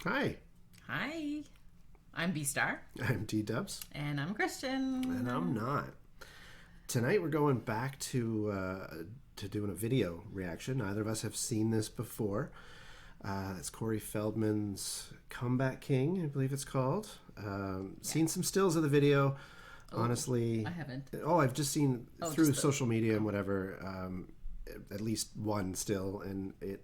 Hi. Hi. I'm B-Star. I'm D-Dubs. And I'm Christian. And I'm not. Tonight we're going back to doing a video reaction. Neither of us have seen this before. It's Corey Feldman's Comeback King, I believe it's called. Seen some stills of the video. Honestly, I haven't. I've just seen through social media and whatever, at least one still, and it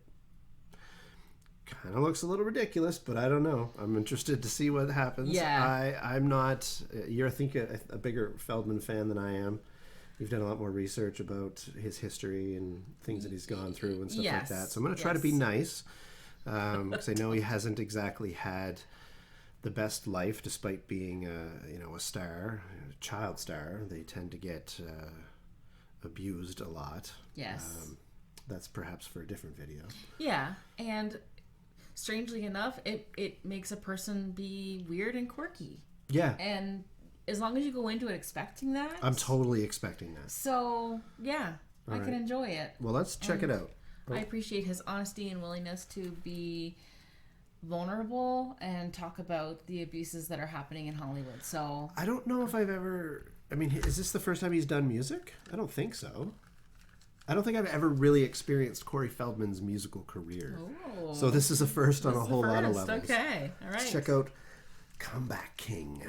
kind of looks a little ridiculous, but I don't know. I'm interested to see what happens. Yeah. I'm not, you're I think a bigger Feldman fan than I am. You've done a lot more research about his history and things that he's gone through and stuff like that. So I'm going to try to be nice, because I know he hasn't exactly had the best life, despite being a star, a child star. They tend to get abused a lot. Yes. That's perhaps for a different video. Yeah, and strangely enough, it makes a person be weird and quirky. Yeah. And as long as you go into it expecting that. I'm totally expecting that. So, yeah, I can enjoy it. Well, let's check it out. I appreciate his honesty and willingness to be vulnerable and talk about the abuses that are happening in Hollywood. So I don't know if I've ever... I mean, is this the first time he's done music? I don't think so. I don't think I've ever really experienced Corey Feldman's musical career. Oh. So this is a first on a whole lot of levels. Okay, all right. Let's check out Comeback King.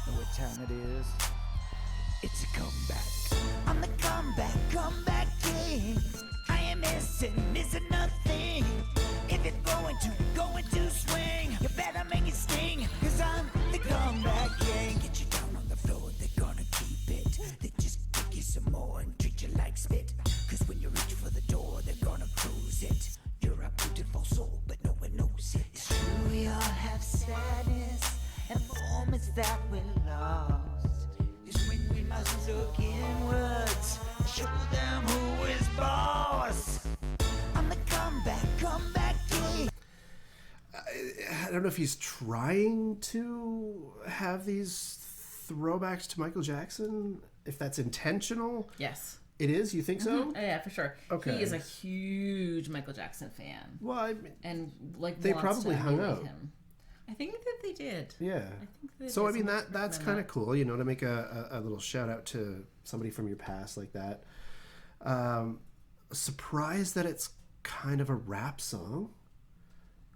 Know what time it is? It's a comeback. I'm the comeback king. I am missing nothing. If it's going to swing, you better make it sting, cause I'm the comeback king. Get you down on the floor, they're gonna keep it. They just kick you some more and treat you like spit. Cause when you reach for the door, they're gonna cruise it. You're a beautiful soul, but no one knows it. It's true, we all have sadness and moments that we lost. Is when we must look inwards, show them who is boss. I'm the comeback king. I don't know if he's trying to have these throwbacks to Michael Jackson, if that's intentional. Yes. It is? You think so? Yeah, for sure. Okay. He is a huge Michael Jackson fan. Well, I mean, and like they wants probably to hung emulate out. him. I think that they did. Yeah. I think they So I did mean something that's like kind of cool, to make a little shout out to somebody from your past like that. Surprised that it's kind of a rap song.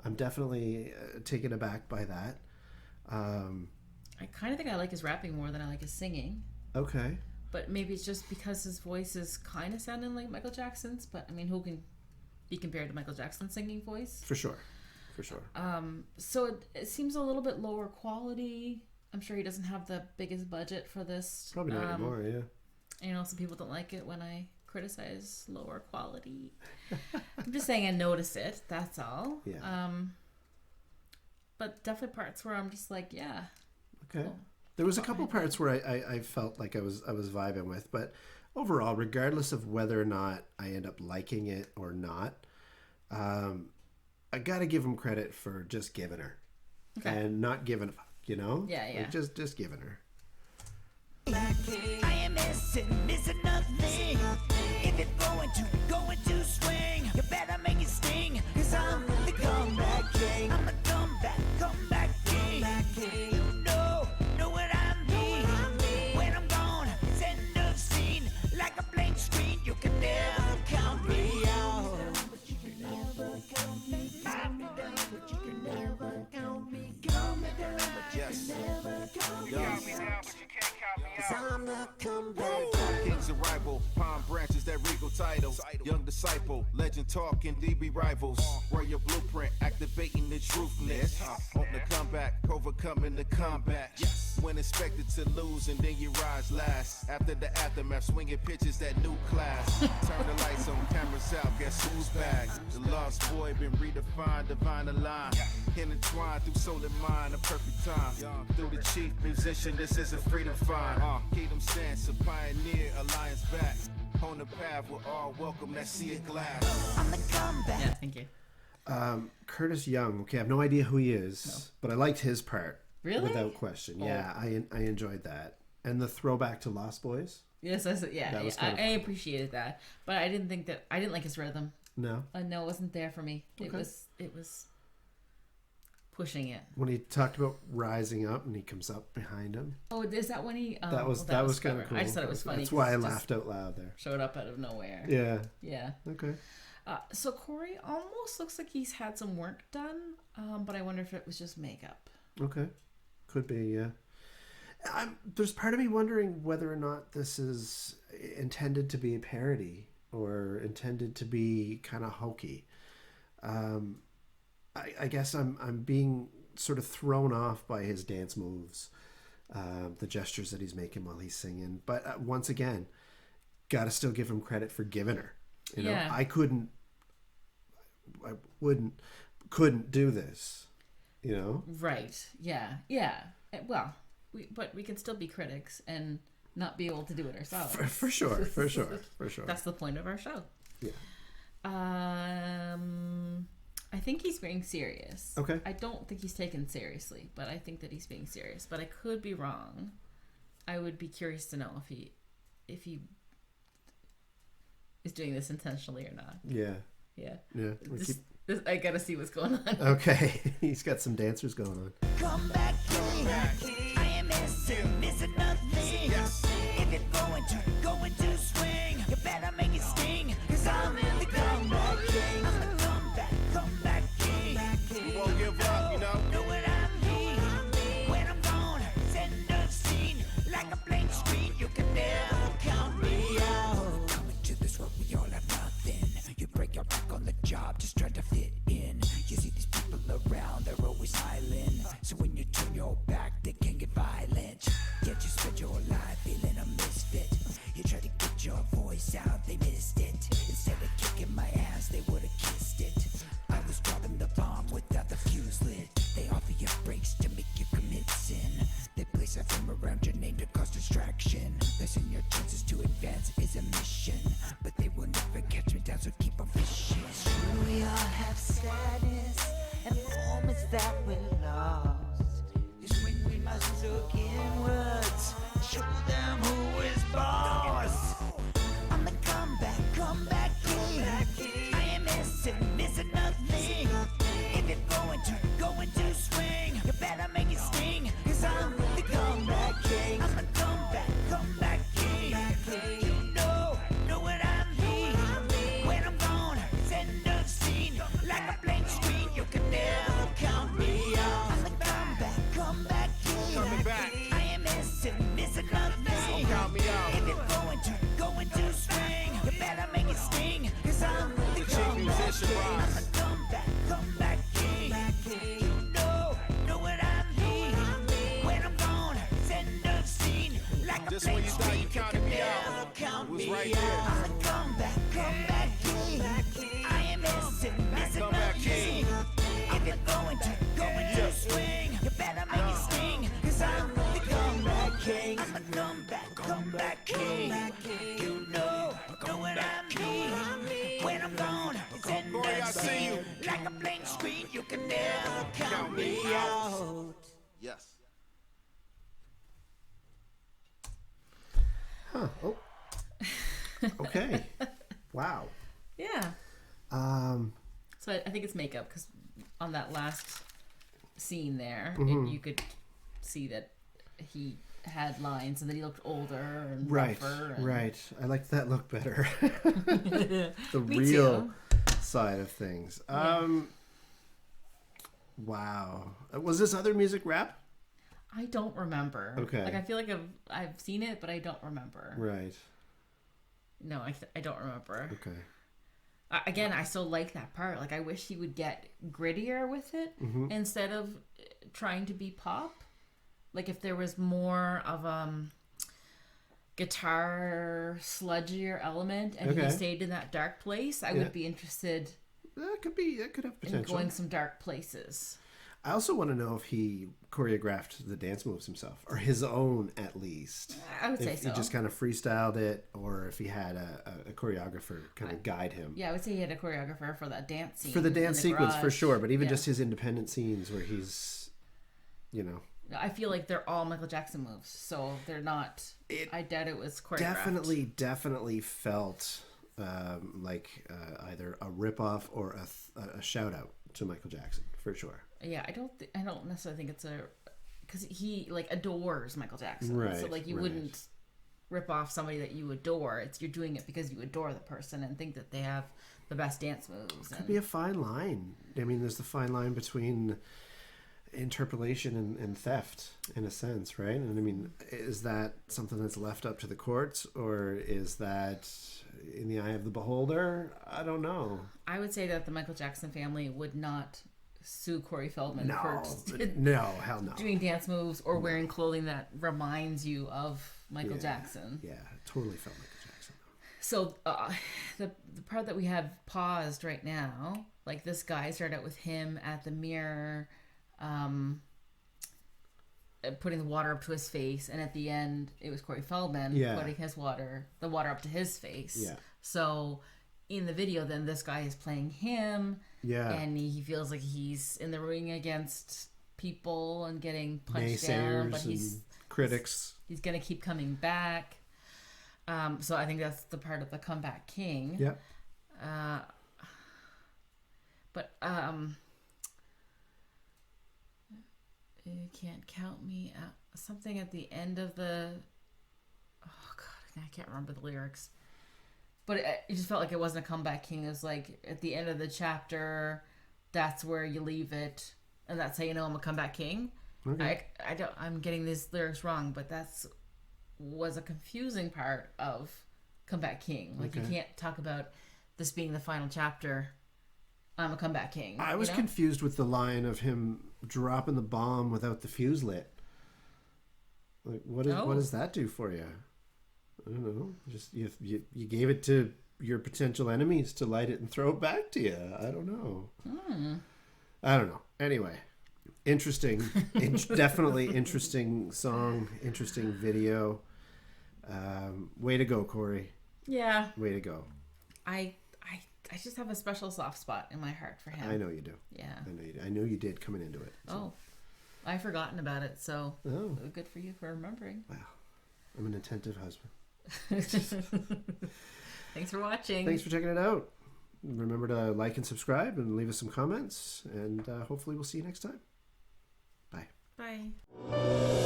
I'm definitely taken aback by that. I kind of think I like his rapping more than I like his singing. Okay. But maybe it's just because his voice is kind of sounding like Michael Jackson's. But I mean, who can be compared to Michael Jackson's singing voice? For sure. For sure. So it seems a little bit lower quality. I'm sure he doesn't have the biggest budget for this. Probably not anymore, yeah. Some people don't like it when I criticize lower quality. I'm just saying I notice it, that's all. Yeah. But definitely parts where I'm just like, yeah. Okay. Cool. There was a couple parts where I felt like I was vibing with, but overall, regardless of whether or not I end up liking it or not, I gotta give him credit for just giving her, and not giving a fuck, Yeah, yeah. Like just giving her. I am missing nothing. If it's going to swing, you better make it sting, cause I'm the comeback king. I'm the comeback king. You know what I mean. When I'm gone, it's end of scene. Like a blank screen, you can never count me out. But you can never count me down. But you can never count me down. Yes. I'm the comeback. King's arrival, palm branches, that regal title. Young disciple, legend talking, DB rivals. Royal blueprint, activating the truthness. On the comeback, overcoming the combat. When expected to lose and then you rise last. After the aftermath, swinging pitches, that new class. Turn the lights on, cameras out, guess who's back? The lost boy been redefined, divine aligned. Intertwined through soul and mind, a perfect time. Through the chief musician, this is a freedom find. Kingdom stance, a pioneer, alliance back. On the path, we're all welcome, let's see it glass. I'm the comeback. Yeah, thank you. Curtis Young. Okay, I have no idea who he is, but I liked his part. Really? Without question. Oh. Yeah, I enjoyed that. And the throwback to Lost Boys. Yes, I appreciated that, but I didn't like his rhythm. No. No, it wasn't there for me. Okay. It was pushing it. When he talked about rising up and he comes up behind him. Oh, is that when he? That was kind of cool. I just thought it was funny. That's why I laughed out loud there. Showed up out of nowhere. Yeah. Yeah. Okay. So Corey almost looks like he's had some work done, but I wonder if it was just makeup. Okay. Could be, yeah. There's part of me wondering whether or not this is intended to be a parody or intended to be kind of hokey. I guess I'm being sort of thrown off by his dance moves, the gestures that he's making while he's singing. But once again, got to still give him credit for giving her. You know, I couldn't do this. You know? Right. Yeah. Yeah. Well, we can still be critics and not be able to do it ourselves. For sure. That's the point of our show. Yeah. I think he's being serious. Okay. I don't think he's taken seriously, but I think that he's being serious. But I could be wrong. I would be curious to know if he is doing this intentionally or not. Yeah. Yeah. Yeah. I gotta see what's going on. Okay. He's got some dancers going on. Come back, king. I am missing nothing. Yes. If you're going to swing, you better make it sting. Cause I'm in the comeback king. I'm the comeback king. We won't give up, you know what I mean? When I'm gone, send a scene. Like a blank screen, you can never count me out. Coming to this world, we all have nothing. You break your back on the job, just try to fit in. You see these people around, they're always silent. So when you turn your back, they can get violent. Yet you spend your life feeling a misfit. You try to get your voice out, they missed it. Instead of kicking my ass, they would've kissed it. I was dropping the bomb without the fuse lit. They offer you breaks to make you commit sin. They place a film around your name to cause distraction. Lessen your chances to advance is a mission. But they will never catch me down, so keep on fishing. True, we all have sadness and moments that we lost. Is when we must look inwards, show them who is boss. I'm the comeback king. I am missing nothing. If you're going to swing, you better make it sting. Cause I'm the comeback king. I'm the comeback king. You know what I mean. When I'm gone, send a scene. Like a blank screen, you can never count me out. I'm the comeback king. Coming back. I am missing nothing. Don't count me out. If you're going to swing, you better make it sting. Cause I'm the chief musician I'm rise. the comeback king. You know what I mean. When I'm gone, send a scene. Like a Just when blank you thought screen, you counted me out, count it was me right out. there. I'm the comeback king. I am missing Comeback king. nothing. If you're going to swing, you better make it sting. Cause I'm the comeback king. I'm the comeback king. You know what I mean. When I'm gone, send Corey, I a see scene. you. Like a blank screen, you can never count me out. Yes. Huh. Oh. Okay. Wow. Yeah. So I think it's makeup because on that last scene there, you could see that he had lines and that he looked older and rougher. Right. I liked that look better. The Me real too. side of things. Yeah. Wow. Was this other music rap? I don't remember. Okay. Like I feel like I've seen it, but I don't remember. Right. No, I don't remember. Okay. Again, I still like that part. Like I wish he would get grittier with it instead of trying to be pop. Like if there was more of guitar sludgier element and he stayed in that dark place, I would be interested That could have in potential. going some dark places. I also want to know if he choreographed the dance moves himself, or his own at least. I would say if so. He just kind of freestyled it, or if he had a choreographer kind of guide him. Yeah, I would say he had a choreographer for that dance scene. For the dance sequence, for sure. But even Yeah. just his independent scenes where he's, you know. I feel like they're all Michael Jackson moves, so they're not. I doubt it was choreographed. Definitely felt like either a ripoff or a shout out to Michael Jackson, for sure. Yeah, I don't necessarily think it's because he like adores Michael Jackson, right? So like you wouldn't rip off somebody that you adore. You're doing it because you adore the person and think that they have the best dance moves. Could be a fine line. I mean, there's the fine line between interpolation and theft, in a sense, right? And I mean, is that something that's left up to the courts, or is that in the eye of the beholder? I don't know. I would say that the Michael Jackson family would not sue Corey Feldman for hell no, doing dance moves or wearing clothing that reminds you of Michael Jackson. Yeah, totally felt Michael Jackson. So the part that we have paused right now, like this guy started out with him at the mirror, putting the water up to his face, and at the end it was Corey Feldman putting the water up to his face. Yeah. So in the video, then this guy is playing him. Yeah. And he feels like he's in the ring against people and getting punched down, but critics. He's gonna keep coming back. So I think that's the part of the comeback king. Yeah. But you can't count me out. Something at the end of the. Oh God, I can't remember the lyrics. But it just felt like it wasn't a comeback king. It was like at the end of the chapter, that's where you leave it, and that's how you know I'm a comeback king. Okay. I'm getting these lyrics wrong, but was a confusing part of comeback king. Like you can't talk about this being the final chapter. I'm a comeback king. I was confused with the line of him dropping the bomb without the fuse lit. Like, what does that do for you? I don't know. Just you gave it to your potential enemies to light it and throw it back to you. I don't know. I don't know. Anyway, interesting. Definitely interesting song. Interesting video. Way to go, Corey. Yeah. Way to go. I just have a special soft spot in my heart for him. I know you do. Yeah. I know you did coming into it. So. Oh, I've forgotten about it. So good for you for remembering. Wow. I'm an attentive husband. Thanks for watching. Thanks for checking it out. Remember to like and subscribe and leave us some comments, and hopefully we'll see you next time. Bye. Bye.